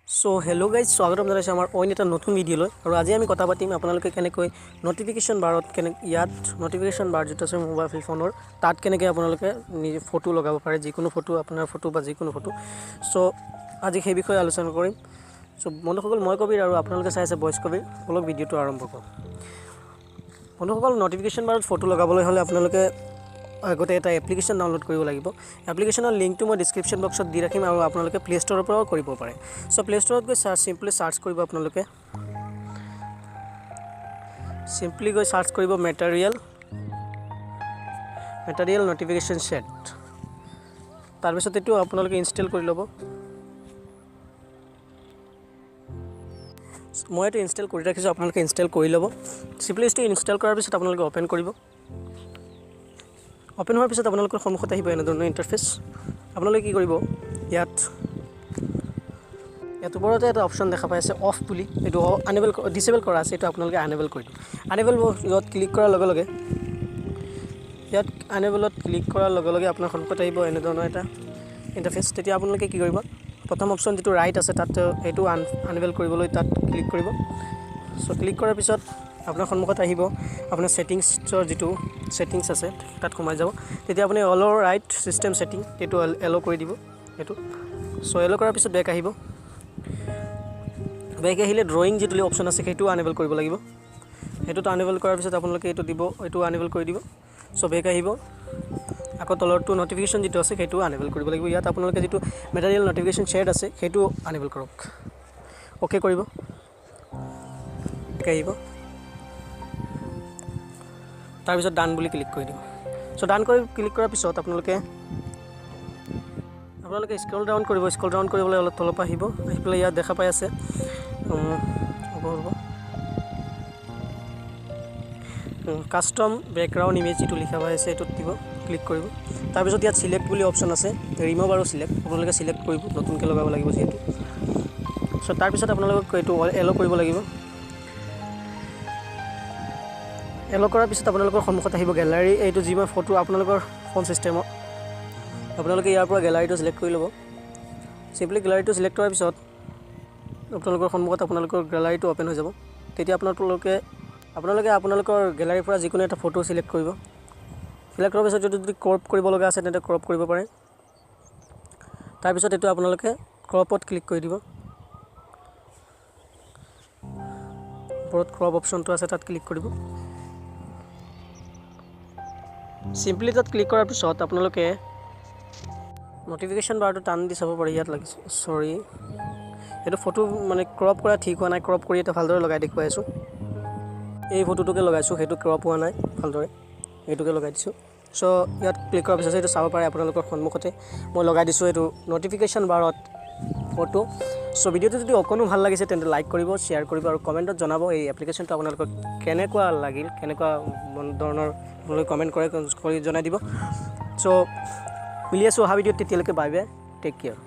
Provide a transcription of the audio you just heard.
So hello' guys, স্বাগতম জনাইছোঁ আমাৰ অইন এটা নতুন ভিডিঅ'লৈ। আৰু আজি আমি কথা পাতিম আপোনালোকে কেনেকৈ নটিফিকেশ্যন বাৰত ইয়াত নটিফিকেশ্যন বাৰ যিটো আছে মোবাইল ফোনৰ, তাত কেনেকৈ আপোনালোকে নিজে ফটো লগাব পাৰে, যিকোনো ফটো, আপোনাৰ ফটো বা যিকোনো ফটো। চ' আজি সেই বিষয়ে আলোচনা কৰিম। চ' বন্ধুসকল, মই কবিৰ আৰু আপোনালোকে চাই আছে ভইচ কবিৰ। অলপ ভিডিঅ'টো আৰম্ভ কৰোঁ। বন্ধুসকল, নটিফিকেশ্যন বাৰত ফটো লগাবলৈ হ'লে আপোনালোকে আগতে এটা এপ্লিকেশ্যন ডাউনলোড কৰিব লাগিব। এপ্লিকেশ্যনৰ লিংকটো মই ডিছক্ৰিপশ্যন বক্সত দি ৰাখিম আৰু আপোনালোকে প্লে' ষ্ট'ৰৰ পৰাও কৰিব পাৰে। চ' প্লে' ষ্ট'ৰত গৈ চিম্পলি চাৰ্চ কৰিব। আপোনালোকে চিম্পলি গৈ চাৰ্চ কৰিব মেটাৰিয়েল নটিফিকেশ্যন ছেট। তাৰপিছত এইটো আপোনালোকে ইনষ্টল কৰি ল'ব। মই এইটো ইনষ্টল কৰি ৰাখিছোঁ, আপোনালোকে ইনষ্টল কৰি ল'ব। চিম্পলি এইটো ইনষ্টল কৰাৰ পিছত আপোনালোকে অ'পেন কৰিব। অ'পেন হোৱাৰ পিছত আপোনালোকৰ সন্মুখত আহিব এনেধৰণৰ ইণ্টাৰফেচ। আপোনালোকে কি কৰিব, ইয়াত ওপৰতে এটা অপশ্যন দেখা পাই আছে অফ বুলি, এইটো ডিচেবল কৰা আছে। এইটো আপোনালোকে আনেবল কৰি দিব। ইয়াত ক্লিক কৰাৰ লগে লগে আপোনাৰ সন্মুখত আহিব এনেধৰণৰ এটা ইণ্টাৰফেচ। তেতিয়া আপোনালোকে কি কৰিব, প্ৰথম অপশ্যন যিটো ৰাইট আছে তাত এইটো আনেবল কৰিবলৈ তাত ক্লিক কৰিব। চ' ক্লিক কৰাৰ পিছত আপোনাৰ সন্মুখত আহিব আপোনাৰ ছেটিংছৰ যিটো ছেটিংছ আছে তাত সোমাই যাব। তেতিয়া আপুনি অলৰ ৰাইট ছিষ্টেম ছেটিং এইটো এল' কৰি দিব এইটো। চ' এল' কৰাৰ পিছত বেক আহিব। বেক আহিলে ড্ৰয়িং যিটো অপশ্যন আছে সেইটো আনেবল কৰিব লাগিব। সেইটোতো আনেবল কৰাৰ পিছত আপোনালোকে এইটো আনেবল কৰি দিব। চ' বেক আহিব, আকৌ তলৰটো নটিফিকেশ্যন যিটো আছে সেইটো আনেবল কৰিব লাগিব। ইয়াত আপোনালোকে যিটো মেটাৰিয়েল নটিফিকেশ্যন শ্বেয়াৰ্ড আছে সেইটো আনেবল কৰক। অ'কে কৰিব, আহিব। তাৰপিছত ডান বুলি ক্লিক কৰি দিব। চ' ডান কৰি ক্লিক কৰাৰ পিছত আপোনালোকে স্ক্ৰল ডাউন কৰিব। স্ক্ৰল ডাউন কৰিবলৈ অলপ তলৰ পৰা আহি পেলাই ইয়াত দেখা পাই আছে কাষ্টম বেকগ্ৰাউণ্ড ইমেজ যিটো লিখা হৈ আছে এইটোত দিব, ক্লিক কৰিব। তাৰপিছত ইয়াত চিলেক্ট বুলি অপশ্যন আছে, ৰিমুভ আৰু চিলেক্ট আপোনালোকে চিলেক্ট কৰিব, নতুনকৈ লগাব লাগিব যিহেতু। চ' তাৰপিছত আপোনালোকক এইটো এল' কৰিব লাগিব। এল' কৰাৰ পিছত আপোনালোকৰ সন্মুখত আহিব গেলাৰী। এইটো যি মই ফটো আপোনালোকৰ ফোন ছিষ্টেমত, আপোনালোকে ইয়াৰ পৰা গেলাৰীটো চিলেক্ট কৰি ল'ব। চিম্পলি গেলাৰীটো চিলেক্ট কৰাৰ পিছত আপোনালোকৰ সন্মুখত আপোনালোকৰ গেলাৰীটো অ'পেন হৈ যাব। তেতিয়া আপোনালোকৰ গেলাৰীৰ পৰা যিকোনো এটা ফটো চিলেক্ট কৰিব। চিলেক্ট কৰাৰ পিছত যদি ক্ৰপ কৰিব লগা আছে তেন্তে ক্ৰপ কৰিব পাৰে। তাৰপিছত এইটো আপোনালোকে ক্ৰপত ক্লিক কৰি দিব। ওপৰত ক্ৰপ অপশ্যনটো আছে তাত ক্লিক কৰিব। চিম্পলি তাত ক্লিক কৰাৰ পিছত আপোনালোকে নটিফিকেশ্যন বাৰটো টান দি চাব পাৰে। ইয়াত লাগিছে, এইটো ফটো মানে ক্ৰপ কৰা ঠিক হোৱা নাই। ক্ৰপ কৰি এটা ভালদৰে লগাই দেখুৱাই আছোঁ। এই ফটোটোকে লগাইছোঁ, সেইটো ক্ৰপ হোৱা নাই ভালদৰে, এইটোকে লগাই দিছোঁ। চ' ইয়াত ক্লিক কৰাৰ পিছত এইটো চাব পাৰে আপোনালোকৰ সন্মুখতে মই লগাই দিছোঁ এইটো নটিফিকেশ্যন বাৰত ফটো। চ' ভিডিঅ'টো যদি অকণো ভাল লাগিছে তেন্তে লাইক কৰিব, শ্বেয়াৰ কৰিব আৰু কমেণ্টত জনাব এই এপ্লিকেশ্যনটো আপোনালোকক কেনেকুৱা লাগিল, কেনেকুৱা ধৰণৰ আপোনালোকে কমেণ্ট কৰি জনাই দিব। চ' মিলি আছোঁ অহা ভিডিঅ'ত, তেতিয়ালৈকে বাই বাই, টেক কেয়াৰ।